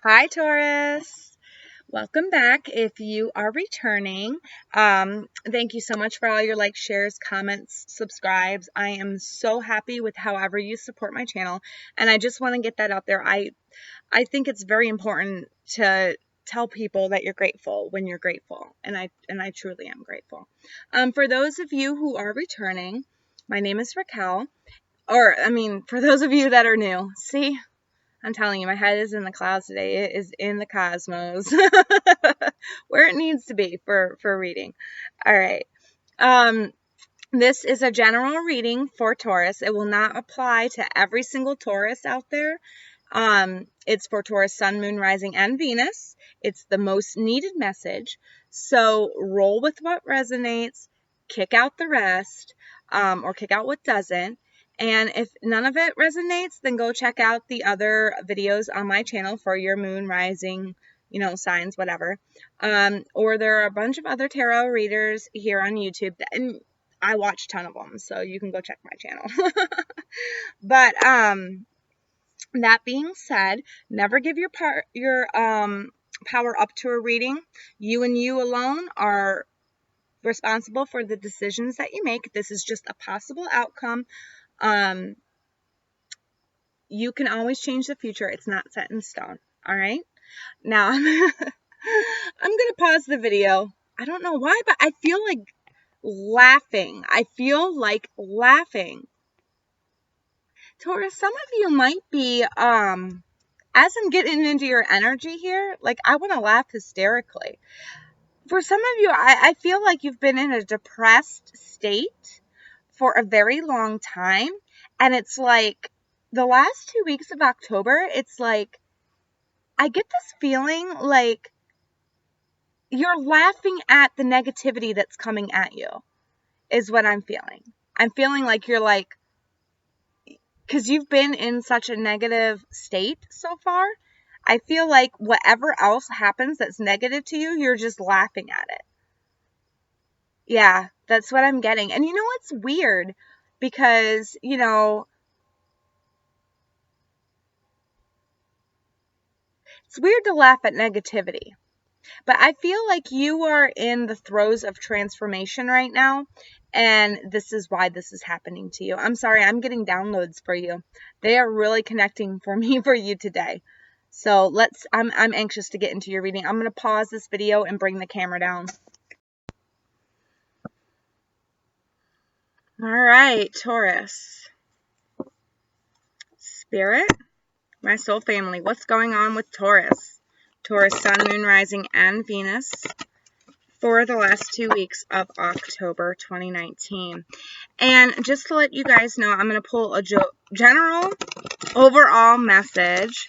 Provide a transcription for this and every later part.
Hi, Taurus. Welcome back. If you are returning, thank you so much for all your likes, shares, comments, subscribes. I am so happy with however you support my channel, and I just want to get that out there. I think it's very important to tell people that you're grateful when you're grateful, and I truly am grateful. For those of you who are returning, my name is Racquel, for those of you that are new, see. I'm telling you, my head is in the clouds today. It is in the cosmos, where it needs to be for reading. All right. This is a general reading for Taurus. It will not apply to every single Taurus out there. It's for Taurus, Sun, Moon, Rising, and Venus. It's the most needed message. So roll with what resonates, kick out the rest, or kick out what doesn't. And if none of it resonates, then go check out the other videos on my channel for your moon, rising, signs, whatever. Or there are a bunch of other tarot readers here on YouTube, and I watch a ton of them, so you can go check my channel. But that being said, never give your power up to a reading. You and you alone are responsible for the decisions that you make. This is just a possible outcome. You can always change the future. It's not set in stone. All right. Now I'm going to pause the video. I don't know why, but I feel like laughing. Taurus, some of you might be, as I'm getting into your energy here, like I want to laugh hysterically. For some of you, I feel like you've been in a depressed state for a very long time. And it's like the last 2 weeks of October, it's like I get this feeling like you're laughing at the negativity that's coming at you, is what I'm feeling. I'm feeling like you're like, because you've been in such a negative state so far, I feel like whatever else happens that's negative to you, you're just laughing at it. Yeah, that's what I'm getting. And it's weird because, it's weird to laugh at negativity. But I feel like you are in the throes of transformation right now, and this is why this is happening to you. I'm sorry, I'm getting downloads for you. They are really connecting for me for you today. So I'm anxious to get into your reading. I'm going to pause this video and bring the camera down. All right, Taurus. Spirit, my soul family, what's going on with Taurus? Taurus, Sun, Moon, Rising, and Venus for the last 2 weeks of October 2019. And just to let you guys know, I'm going to pull a general overall message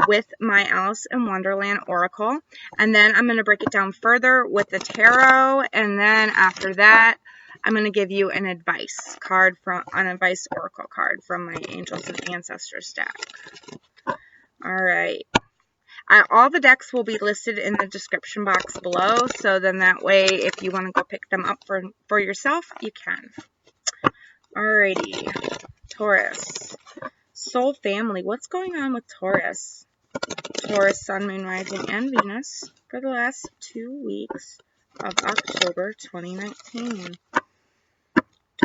with my Alice in Wonderland Oracle. And then I'm going to break it down further with the tarot. And then after that, I'm going to give you an advice oracle card from my Angels and Ancestors deck. All right. All the decks will be listed in the description box below, so then that way, if you want to go pick them up for yourself, you can. Alrighty, Taurus. Soul family, what's going on with Taurus? Taurus, Sun, Moon, Rising, and Venus for the last 2 weeks of October 2019.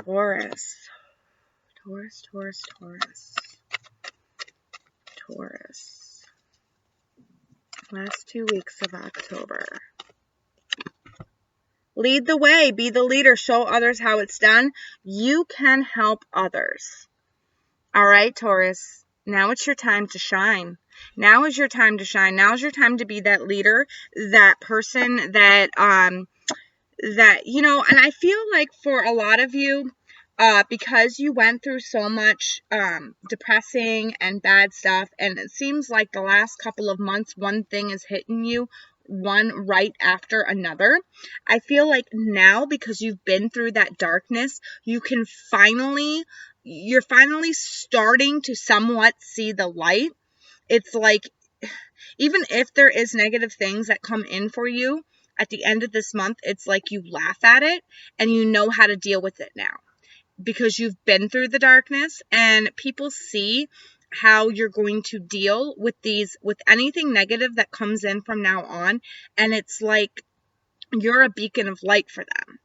Taurus. Last 2 weeks of October. Lead the way. Be the leader. Show others how it's done. You can help others. All right, Taurus. Now it's your time to shine. Now is your time to shine. Now is your time to be that leader, that person that, and I feel like for a lot of you, because you went through so much depressing and bad stuff, and it seems like the last couple of months, one thing is hitting you, one right after another. I feel like now, because you've been through that darkness, you're finally starting to somewhat see the light. It's like, even if there is negative things that come in for you, at the end of this month, it's like you laugh at it and you know how to deal with it now, because you've been through the darkness and people see how you're going to deal with anything negative that comes in from now on. And it's like you're a beacon of light for them,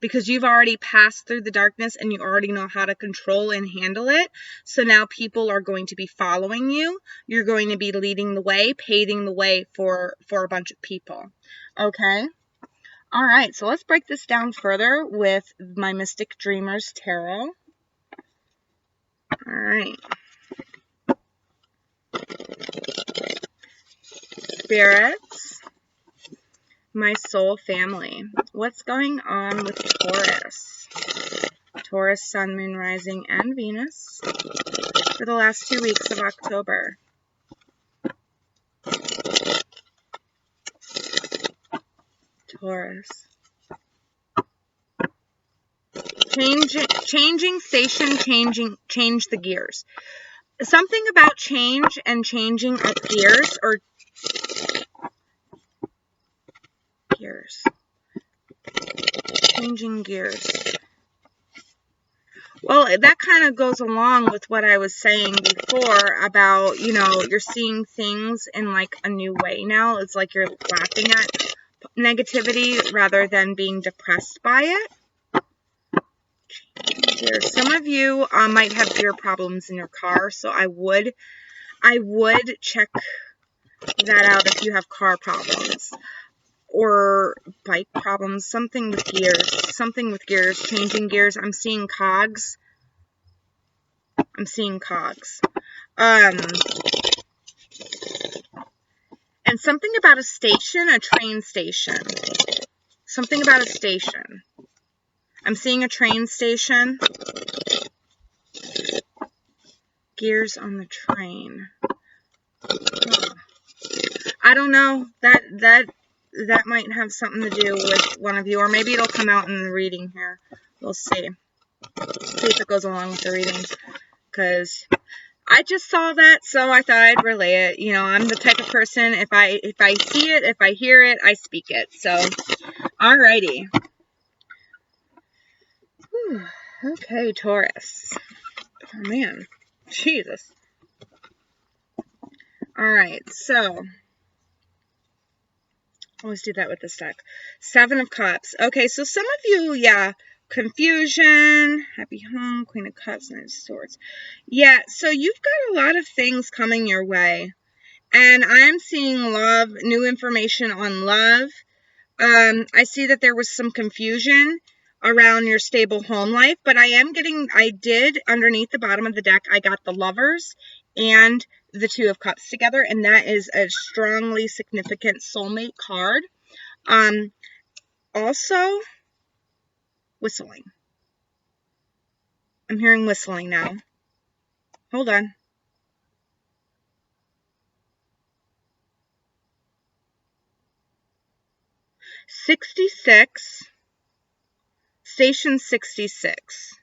because you've already passed through the darkness and you already know how to control and handle it. So now people are going to be following you. You're going to be leading the way, paving the way for a bunch of people. Okay? All right, so let's break this down further with my Mystic Dreamers Tarot. All right. Spirits, my soul family. What's going on with Taurus? Taurus, Sun, Moon, Rising, and Venus for the last 2 weeks of October. Taurus. Changing station, change the gears. Something about change and changing of gears, or gears. Changing gears. Well, that kind of goes along with what I was saying before about, you know, you're seeing things in like a new way now. It's like you're laughing at negativity rather than being depressed by it. Some of you might have ear problems in your car, so I would check that out if you have car problems or bike problems. Something with gears, changing gears. I'm seeing cogs. And something about a station, a train station. Something about a station. I'm seeing a train station. Gears on the train. Huh. I don't know. That might have something to do with one of you, or maybe it'll come out in the reading here. We'll see. See if it goes along with the reading, because I just saw that, so I thought I'd relay it. You know, I'm the type of person, if I see it, if I hear it, I speak it. So, alrighty. Whew. Okay, Taurus. Oh, man. Jesus. Alright, so always do that with this deck. 7 of Cups. Okay, so some of you, yeah, confusion, happy home, Queen of Cups, Knight of Swords. Yeah, so you've got a lot of things coming your way. And I'm seeing love, new information on love. I see that there was some confusion around your stable home life, but I did, underneath the bottom of the deck, I got the Lovers and the 2 of Cups together, and that is a strongly significant soulmate card. Also, whistling. I'm hearing whistling now. Hold on. '66. Station 66.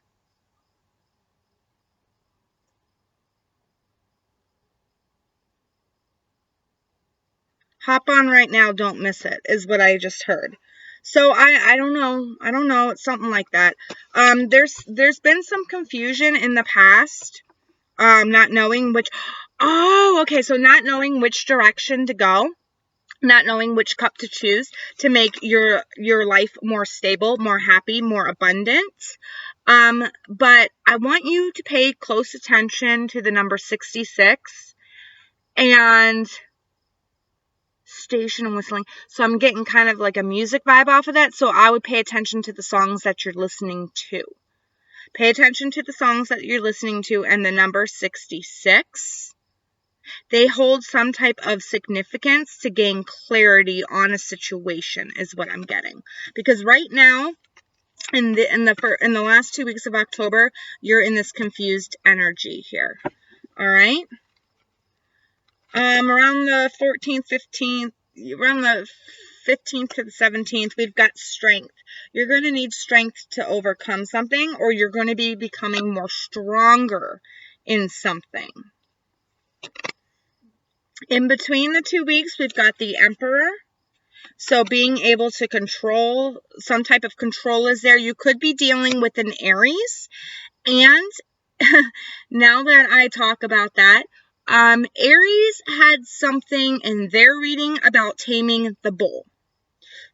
Hop on right now, don't miss it, is what I just heard. So I don't know, it's something like that. There's been some confusion in the past, not knowing which, okay, so not knowing which direction to go, not knowing which cup to choose to make your life more stable, more happy, more abundant. But I want you to pay close attention to the number 66 and station whistling. So I'm getting kind of like a music vibe off of that. So I would pay attention to the songs that you're listening to. Pay attention to the songs that you're listening to, and the number 66. They hold some type of significance to gain clarity on a situation, is what I'm getting. Because right now, in the last 2 weeks of October, you're in this confused energy here. All right. Around the 14th, 15th, around the 15th to the 17th, we've got strength. You're going to need strength to overcome something, or you're going to be becoming more stronger in something. In between the 2 weeks, we've got the Emperor. So being able to control, some type of control is there. You could be dealing with an Aries, and now that I talk about that, Aries had something in their reading about taming the bull.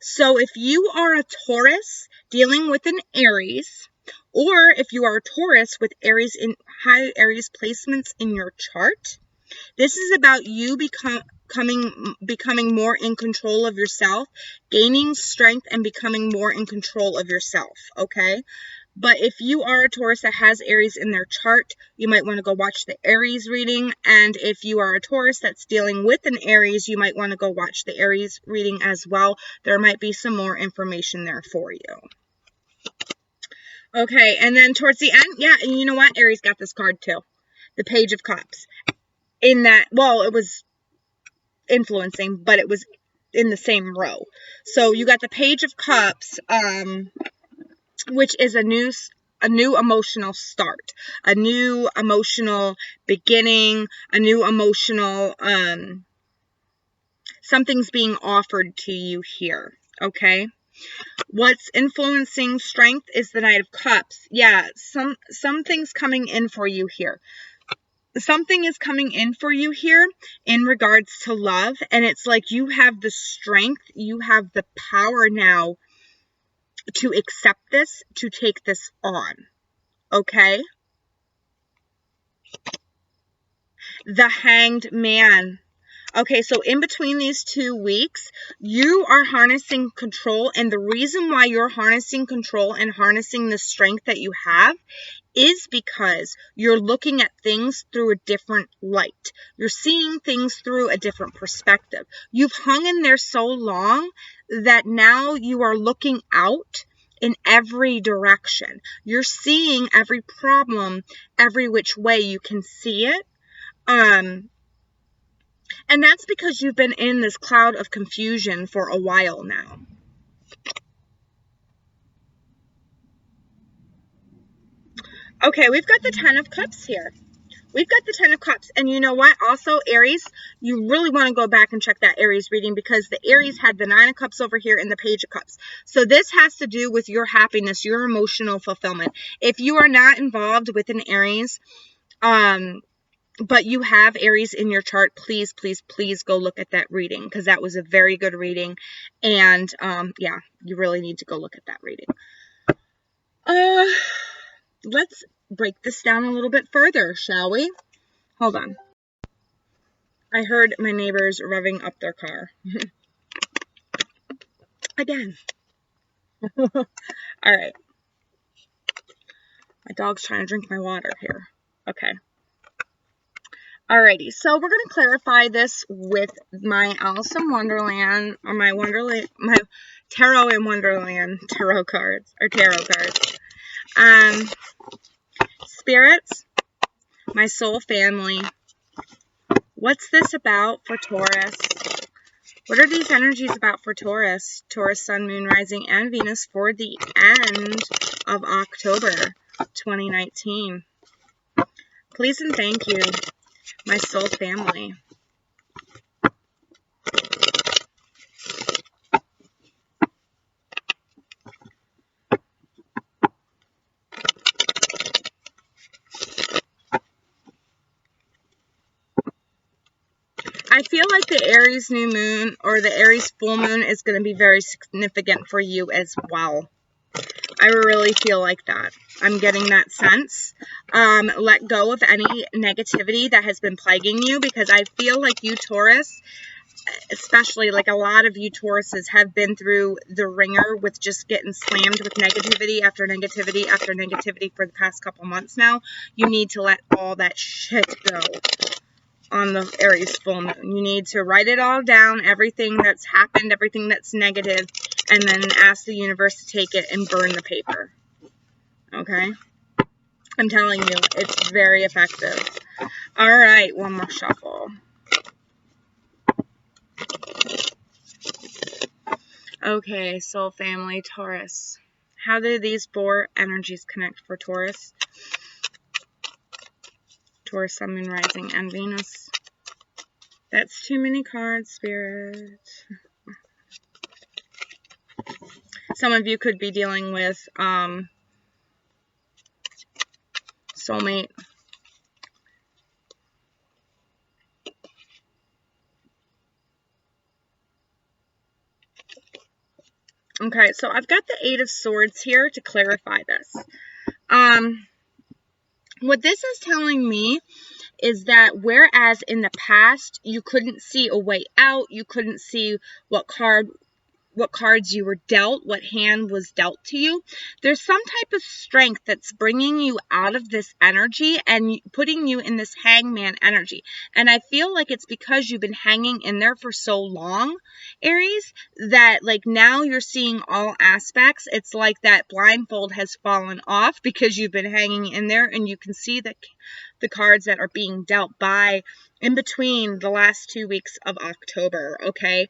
So if you are a Taurus dealing with an Aries, or if you are a Taurus with Aries in high Aries placements in your chart, this is about you becoming more in control of yourself, gaining strength and becoming more in control of yourself, okay? But if you are a Taurus that has Aries in their chart, you might want to go watch the Aries reading. And if you are a Taurus that's dealing with an Aries, you might want to go watch the Aries reading as well. There might be some more information there for you. Okay, and then towards the end, yeah, and you know what? Aries got this card too. The Page of Cups. In that, well, it was influencing, but it was in the same row. So you got the Page of Cups, which is a new emotional start, a new emotional beginning, a new emotional, something's being offered to you here, okay? What's influencing strength is the Knight of Cups. Yeah, something's coming in for you here. Something is coming in for you here in regards to love, and it's like you have the strength, you have the power now to accept this, to take this on, okay? The Hanged Man. Okay, so in between these 2 weeks, you are harnessing control, and the reason why you're harnessing control and harnessing the strength that you have is because you're looking at things through a different light. You're seeing things through a different perspective. You've hung in there so long that now you are looking out in every direction. You're seeing every problem, every which way you can see it. And that's because you've been in this cloud of confusion for a while now. Okay, we've got the Ten of Cups here. We've got the Ten of Cups. And you know what? Also, Aries, you really want to go back and check that Aries reading, because the Aries had the Nine of Cups over here and the Page of Cups. So this has to do with your happiness, your emotional fulfillment. If you are not involved with an Aries, but you have Aries in your chart, please, please, please go look at that reading, because that was a very good reading. And, yeah, you really need to go look at that reading. Let's break this down a little bit further, shall we? Hold on. I heard my neighbors revving up their car. Again. All right. My dog's trying to drink my water here. Okay. Alrighty, so we're going to clarify this with my Alice in Wonderland, or my Tarot in Wonderland tarot cards. Spirits, my soul family, what's this about for Taurus? What are these energies about for Taurus? Taurus, Sun, Moon, Rising, and Venus for the end of October 2019. Please and thank you, my soul family. I feel like the Aries new moon or the Aries full moon is going to be very significant for you as well. I really feel like that. I'm getting that sense. Let go of any negativity that has been plaguing you, because I feel like you Taurus, especially like a lot of you Tauruses, have been through the ringer with just getting slammed with negativity after negativity after negativity for the past couple months now. You need to let all that shit go on the Aries full moon. You need to write it all down, everything that's happened, everything that's negative, and then ask the universe to take it and burn the paper. Okay? I'm telling you, it's very effective. Alright, one more shuffle. Okay, soul family, Taurus. How do these 4 energies connect for Taurus? Taurus, Sun, Moon, Rising, and Venus. That's too many cards, Spirit. Some of you could be dealing with Soulmate. Okay, so I've got the Eight of Swords here to clarify this. What this is telling me is that whereas in the past you couldn't see a way out, you couldn't see what cards you were dealt, what hand was dealt to you, there's some type of strength that's bringing you out of this energy and putting you in this hangman energy. And I feel like it's because you've been hanging in there for so long, Aries, that like now you're seeing all aspects. It's like that blindfold has fallen off because you've been hanging in there, and you can see the cards that are being dealt by in between the last 2 weeks of October, okay?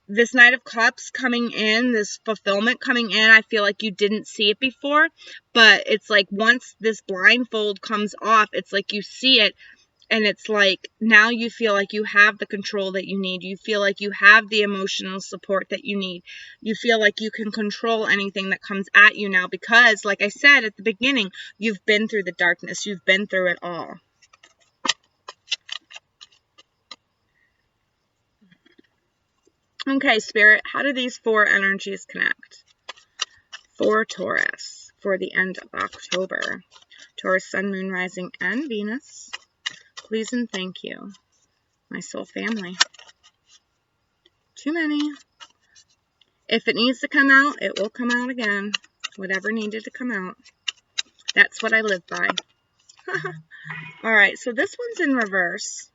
This Knight of Cups coming in, this fulfillment coming in, I feel like you didn't see it before, but it's like once this blindfold comes off, it's like you see it, and it's like now you feel like you have the control that you need. You feel like you have the emotional support that you need. You feel like you can control anything that comes at you now because, like I said at the beginning, you've been through the darkness. You've been through it all. Okay, Spirit, how do these four energies connect? For Taurus, for the end of October. Taurus, Sun, Moon, Rising, and Venus. Please and thank you, my soul family. Too many. If it needs to come out, it will come out again. Whatever needed to come out. That's what I live by. Alright, so this one's in reverse.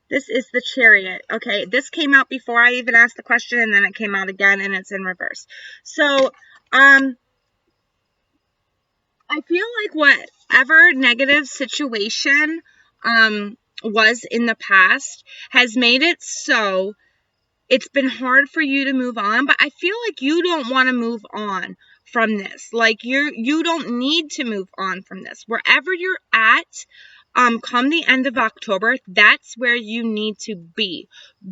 This is the Chariot. Okay, this came out before I even asked the question, and then it came out again, and it's in reverse. So, I feel like whatever negative situation was in the past has made it so it's been hard for you to move on, but I feel like you don't want to move on from this. Like you don't need to move on from this. Wherever you're at, come the end of October, that's where you need to be.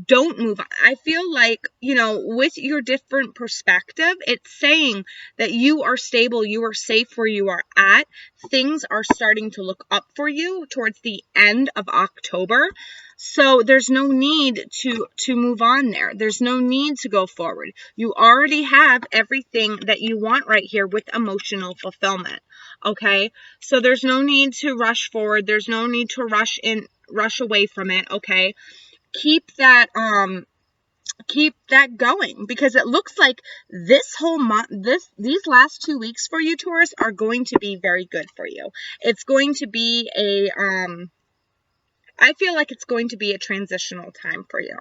Don't move on. I feel like, you know, with your different perspective, it's saying that you are stable, you are safe where you are at. Things are starting to look up for you towards the end of October. So there's no need to move on there. There's no need to go forward. You already have everything that you want right here with emotional fulfillment. Okay? So there's no need to rush forward. There's no need to rush away from it. Okay? Keep that going, because it looks like this whole month, these last 2 weeks for you, Taurus, are going to be very good for you. It's going to be I feel like it's going to be a transitional time for you.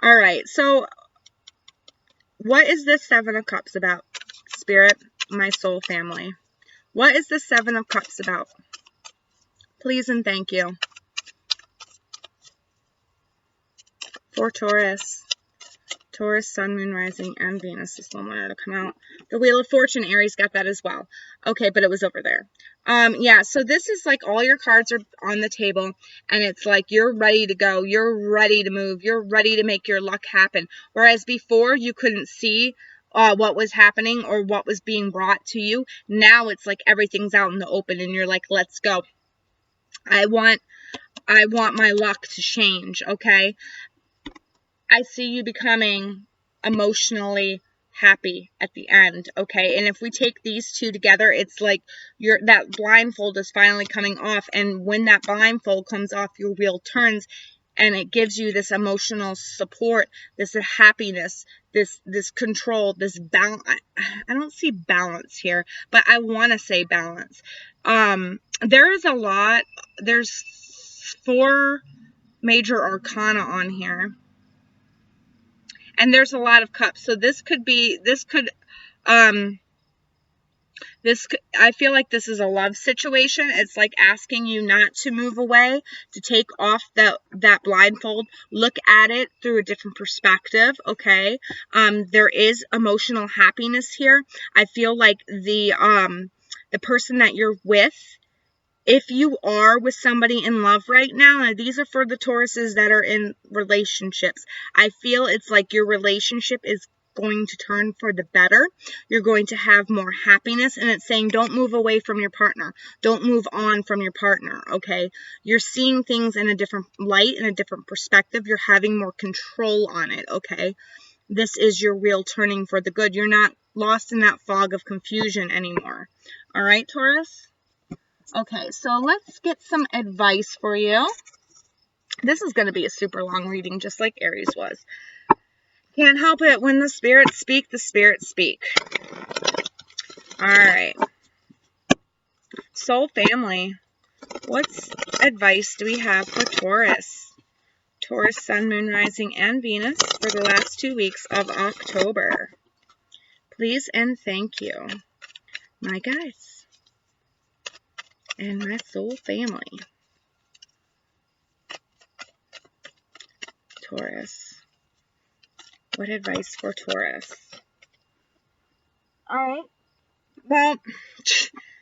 All right, so what is this Seven of Cups about, Spirit, my soul family? What is the Seven of Cups about? Please and thank you. For Taurus. Taurus, Sun, Moon, Rising, and Venus. This one wanted to come out. The Wheel of Fortune, Aries got that as well. Okay, but it was over there. Yeah, so this is like all your cards are on the table, and it's like you're ready to go. You're ready to move. You're ready to make your luck happen. Whereas before, you couldn't see what was happening or what was being brought to you. Now it's like everything's out in the open, and you're like, let's go. I want my luck to change, okay? I see you becoming emotionally happy at the end, okay? And if we take these two together, it's like that blindfold is finally coming off, and when that blindfold comes off, your wheel turns, and it gives you this emotional support, this happiness, this control, this balance. I don't see balance here, but I want to say balance. There's 4 major arcana on here. And there's a lot of cups. So I feel like this is a love situation. It's like asking you not to move away, to take off that blindfold, look at it through a different perspective, okay? There is emotional happiness here. I feel like the person that you're with, if you are with somebody in love right now, and these are for the Tauruses that are in relationships, I feel it's like your relationship is going to turn for the better. You're going to have more happiness, and it's saying don't move away from your partner. Don't move on from your partner, okay? You're seeing things in a different light, in a different perspective. You're having more control on it, okay? This is your real turning for the good. You're not lost in that fog of confusion anymore. All right, Taurus? Okay, so let's get some advice for you. This is going to be a super long reading, just like Aries was. Can't help it. When the spirits speak, the spirits speak. All right. Soul family, what advice do we have for Taurus? Taurus, Sun, Moon, Rising, and Venus for the last 2 weeks of October. Please and thank you, my guys and my soul family. Taurus. What advice for Taurus? Alright. Well,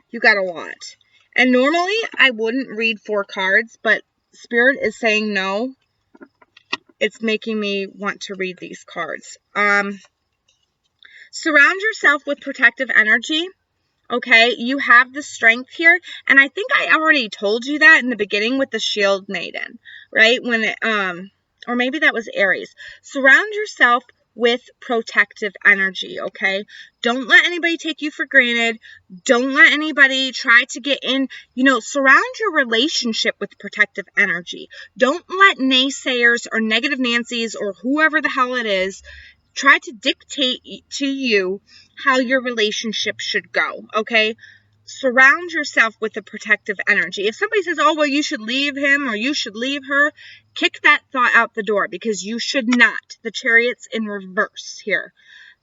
you got a lot. And normally I wouldn't read 4 cards, but Spirit is saying no. It's making me want to read these cards. Surround yourself with protective energy. Okay, you have the strength here, and I think I already told you that in the beginning with the Shield Maiden, right? When it, or maybe that was Aries. Surround yourself with protective energy, okay? Don't let anybody take you for granted. Don't let anybody try to get in, surround your relationship with protective energy. Don't let naysayers or negative Nancys or whoever the hell it is try to dictate to you how your relationship should go, okay? Surround yourself with a protective energy. If somebody says, oh, well, you should leave him or you should leave her, kick that thought out the door because you should not. The Chariot's in reverse here.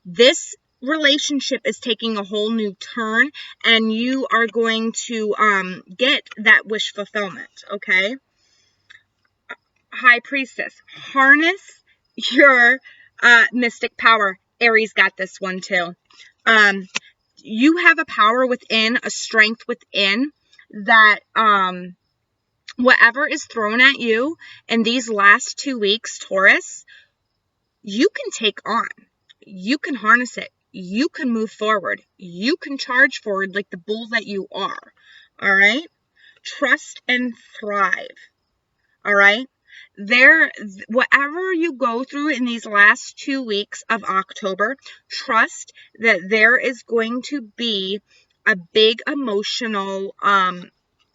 This relationship is taking a whole new turn, and you are going to get that wish fulfillment, okay? High Priestess, harness your mystic power. Aries got this one too. You have a power within, a strength within that whatever is thrown at you in these last 2 weeks, Taurus, you can take on. You can harness it. You can move forward. You can charge forward like the bull that you are. All right? Trust and thrive. All right? Whatever you go through in these last 2 weeks of October, trust that there is going to be a big emotional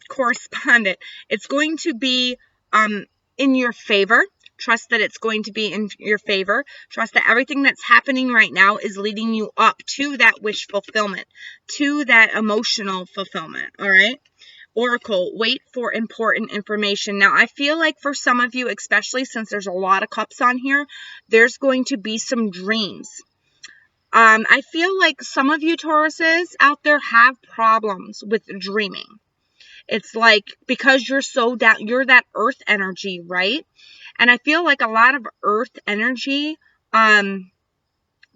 correspondent. It's going to be in your favor. Trust that it's going to be in your favor. Trust that everything that's happening right now is leading you up to that wish fulfillment, to that emotional fulfillment. All right? Oracle, wait for important information. Now, I feel like for some of you, especially since there's a lot of cups on here, there's going to be some dreams. I feel like some of you Tauruses out there have problems with dreaming. It's like because you're so down, you're that earth energy, right? And I feel like a lot of earth energy,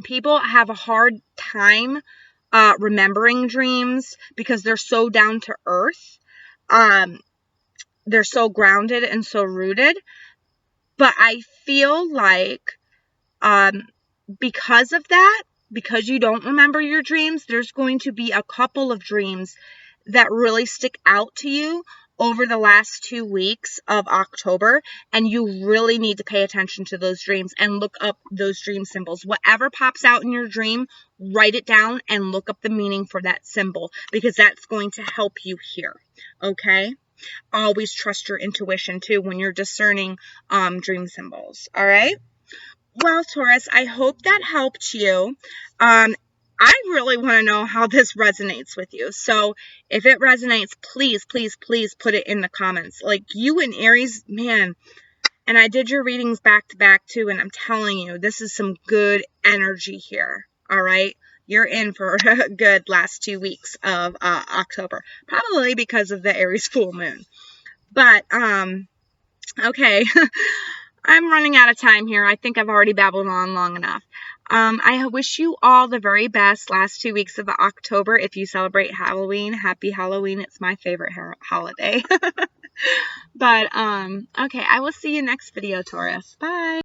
people have a hard time remembering dreams because they're so down to earth. They're so grounded and so rooted. But I feel like because of that, because you don't remember your dreams, there's going to be a couple of dreams that really stick out to you over the last 2 weeks of October, and you really need to pay attention to those dreams and look up those dream symbols. Whatever pops out in your dream, write it down and look up the meaning for that symbol, because that's going to help you here, okay? Always trust your intuition, too, when you're discerning dream symbols, all right? Well, Taurus, I hope that helped you. I really want to know how this resonates with you. So if it resonates, please, please, please put it in the comments. Like you and Aries, man, and I did your readings back to back too, and I'm telling you, this is some good energy here. All right? You're in for a good last 2 weeks of October, probably because of the Aries full moon. But, okay, I'm running out of time here. I think I've already babbled on long enough. I wish you all the very best last 2 weeks of October. If you celebrate Halloween, happy Halloween. It's my favorite holiday. But, okay, I will see you next video, Taurus. Bye.